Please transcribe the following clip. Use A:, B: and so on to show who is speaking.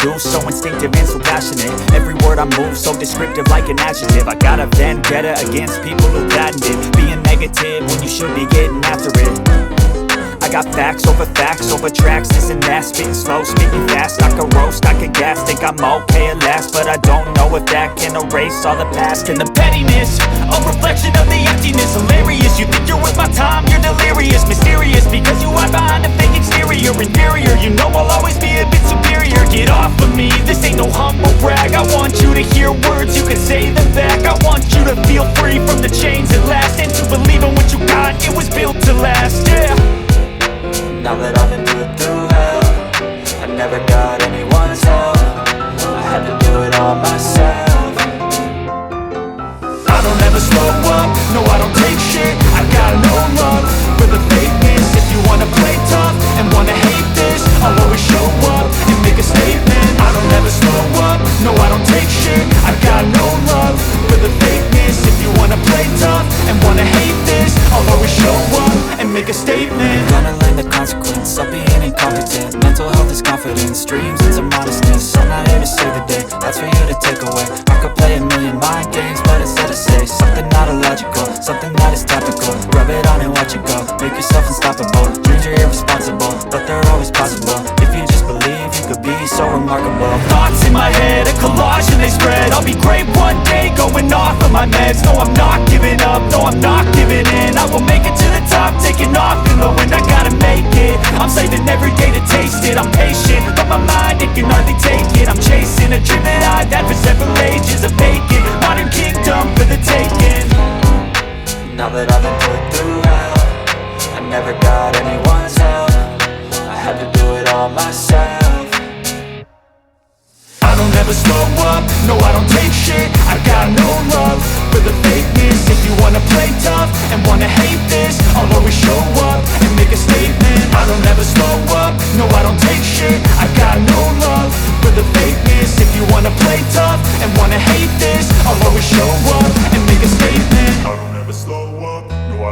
A: do, so instinctive and so passionate. Every word I move, so descriptive like an adjective. I got a vendetta against people who patented being negative when you should be getting after it. I got facts over tracks, this and that. Spitting slow, speaking fast, I could roast, I could gas. Think I'm okay at last, but I don't know if that can erase all the past. And the pettiness, a reflection of the emptiness. Hilarious, you think you're worth my time, you're delirious. Mysterious, because you hide behind a fake exterior. Inferior, you know I'll always be a bit superior. Get off of me, this ain't no humble brag. I want you to hear words, you can say them back. I want you to feel free from the chains at last, and to believe in what you got, it was built to last, yeah.
B: Now that I've been through hell, I never got anyone's help. I had to do it all myself.
A: I don't ever slow up, no I don't take shit. I got no love for the fakeness. If you wanna play tough and wanna hate this, I'll always show up and make a statement. I don't ever slow up, no I don't take shit. I got no love for the fakeness. If you wanna play tough and wanna hate this, I'll always show up and make a statement.
B: Gonna learn the consequence of being incompetent. Mental health is confidence, dreams and some modestness. I'm not here to save the day, that's for you to take away. I could play a million mind games, but instead I say something not illogical, something that is topical. Rub it on and watch it go, make yourself unstoppable. Dreams are irresponsible, but they're always possible. If you just believe, you could be so remarkable.
A: Thoughts in my head, a collage and they spread. I'll be great one day, going off of my meds. No, I'm not giving up, no, I'm not giving in. I will make it to the top, taking off in the wind. I gotta make it, I'm saving every day to taste it. I'm patient, but my mind, it can hardly take it. I'm chasing a dream that I've had for several ages. A vacant, modern kingdom for the taking.
B: Now that I've been put through hell, I never got anyone's help. I had to do it all myself.
A: I don't ever slow up, no I don't take shit. I got no love for the fakeness. If you wanna play tough and wanna hate this, I'll always show